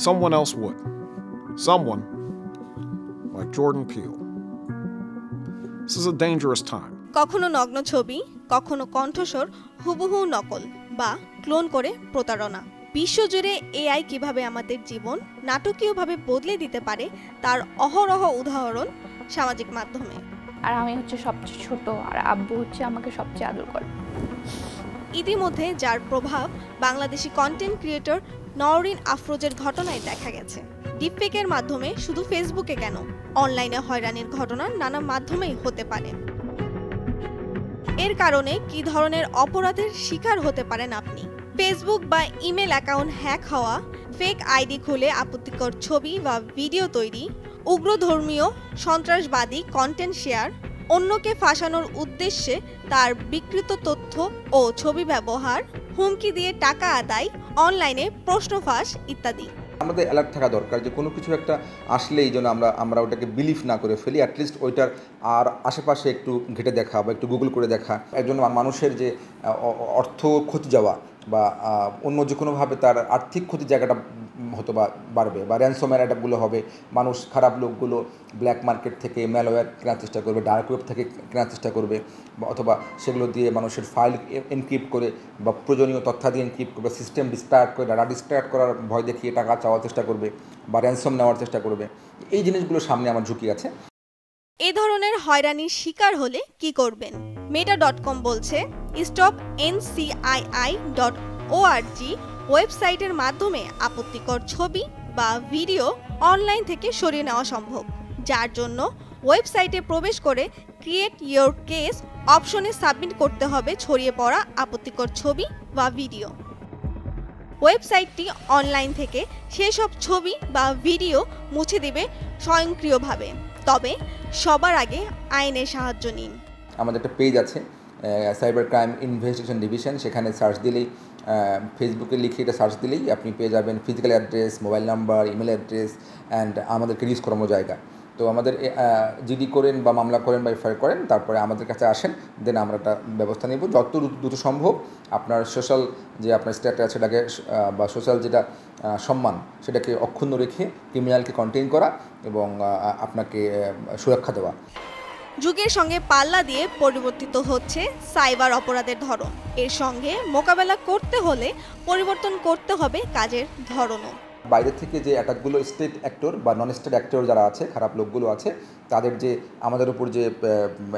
someone else would. Someone like Jordan Peele. This is a dangerous time. কখনো নগ্ন ছবি, কখনো কণ্ঠস্বর হুবহু নকল বা ক্লোন করে প্রতারণা। বিশ্বজুড়ে এআই কিভাবে আমাদের জীবন নাটকীয়ভাবে বদলে দিতে পারে তার অহরহ উদাহরণ সামাজিক মাধ্যমে। আর আমি হচ্ছে সবচেয়ে ছোট, আর আব্বু হচ্ছে আমাকে সবচেয়ে আদর করে। ইতিমধ্যে যার প্রভাব বাংলাদেশি কন্টেন্ট ক্রিয়েটর নওরিন আফরোজের ঘটনায় দেখা গেছে। ডিপফেকের মাধ্যমে শুধু ফেসবুকে কেন, অনলাইনে হয়রানির ঘটনা নানা মাধ্যমেই হতে পারে। এর কারণে কি ধরনের অপরাধের শিকার হতে পারেন আপনি? ফেসবুক বা ইমেল অ্যাকাউন্ট হ্যাক হওয়া, ফেক আইডি খুলে আপত্তিকর ছবি বা ভিডিও তৈরি, উগ্রধর্মীয় সন্ত্রাসবাদী কন্টেন্ট শেয়ার, অন্যকে ফাঁসানোর উদ্দেশ্যে তার বিকৃত তথ্য ও ছবি ব্যবহার, হুমকি দিয়ে টাকা আদায়, অনলাইনে প্রশ্ন ফাঁস ইত্যাদি। আমাদের অ্যালার্ট থাকা দরকার যে কোনো কিছু একটা আসলেই যেন আমরা ওটাকে বিলিভ না করে ফেলি, অ্যাটলিস্ট ওইটার আর আশেপাশে একটু ঘেটে দেখা বা একটু গুগল করে দেখা। একজন মানুষের যে অর্থ ক্ষতি যাওয়া বা অন্য যে কোনোভাবে তার আর্থিক ক্ষতির জায়গাটা হয়তো বা বাড়বে, বা র্যানসমওয়্যার অ্যাটাকগুলো হবে। মানুষ, খারাপ লোকগুলো ব্ল্যাক মার্কেট থেকে ম্যালওয়্যার কেনার চেষ্টা করবে, ডার্ক ওয়েব থেকে কেনার চেষ্টা করবে, অথবা সেগুলো দিয়ে মানুষের ফাইল এনক্রিপ্ট করে বা প্রয়োজনীয় তথ্যাদি এনক্রিপ্ট করবে, সিস্টেম ডিস্ট্রাক্ট করে, ডাটা ডিস্ট্রাক্ট করার ভয় দেখিয়ে টাকা চাওয়ার চেষ্টা করবে বা র্যানসম নেওয়ার চেষ্টা করবে। এই জিনিসগুলো সামনে আমার ঝুঁকি আছে। এ ধরনের হয়রানির শিকার হলে কি করবেন? meta.com বলছে stopncii.org ওয়েবসাইটের মাধ্যমে আপত্তিকর ছবি বা ভিডিও অনলাইন থেকে সরিয়ে নেওয়া সম্ভব, যার জন্য ওয়েবসাইটে প্রবেশ করে ক্রিয়েট ইয়োর কেস অপশনে সাবমিট করতে হবে ছড়িয়ে পড়া আপত্তিকর ছবি বা ভিডিও। ওয়েবসাইটটি অনলাইন থেকে সেসব ছবি বা ভিডিও মুছে দেবে স্বয়ংক্রিয়ভাবে। তবে সবার আগে আইনের সাহায্য নিন। আমাদের একটা পেজ আছে, সাইবার ক্রাইম ইনভেস্টিগেশন ডিভিশন, সেখানে সার্চ দিলেই, ফেসবুকে লিখে এটা সার্চ দিলেই আপনি পেয়ে যাবেন physical address, mobile number, email address and আমাদেরকে রিচ করানো জায়গা। তো আমাদের জিডি করেন বা মামলা করেন বা এফআইআর করেন, তারপরে আমাদের কাছে আসেন, দেন আমরা একটা ব্যবস্থা নেব যত দ্রুত সম্ভব। আপনার সোশ্যাল যে আপনার স্ট্যাটাস সেটাকে বা সোশ্যাল যেটা সম্মান সেটাকে অক্ষুণ্ণ রেখে ক্রিমিনালকে কন্টেইন করা এবং আপনাকে সুরক্ষা দেওয়া। যুগের সঙ্গে পাল্লা দিয়ে পরিবর্তিত হচ্ছে সাইবার অপরাধের ধরন। এর সঙ্গে মোকাবেলা করতে হলে পরিবর্তন করতে হবে কাজের ধরনও। বাইরে থেকে যে অ্যাটাকগুলো স্টেট অ্যাক্টর বা নন স্টেট অ্যাক্টর যারা আছে, খারাপ লোকগুলো আছে, তাদের যে আমাদের উপর যে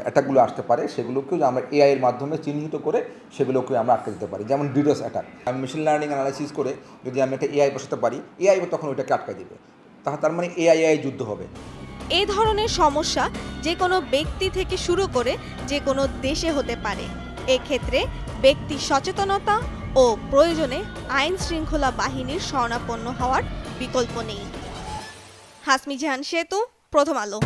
অ্যাটাকগুলো আসতে পারে সেগুলোকেও আমরা এআই এর মাধ্যমে চিহ্নিত করে সেগুলোকে আমরা আটকে দিতে পারি। যেমন ডিডোস অ্যাটাক, আমি মেশিন লার্নিং অ্যানালাইসিস করে যদি আমি একটা এআই বসাতে পারি, এআই তখন ওইটাকে আটকে দিবে। তার মানে এআই যুদ্ধ হবে। এই ধরনের সমস্যা যে কোনো ব্যক্তি থেকে শুরু করে যে কোনো দেশে হতে পারে। এক্ষেত্রে ব্যক্তি সচেতনতা ও প্রয়োজনে আইন শৃঙ্খলা বাহিনীর শরণাপন্ন হওয়ার বিকল্প নেই। হাসমি জাহান সেতু, প্রথম আলো।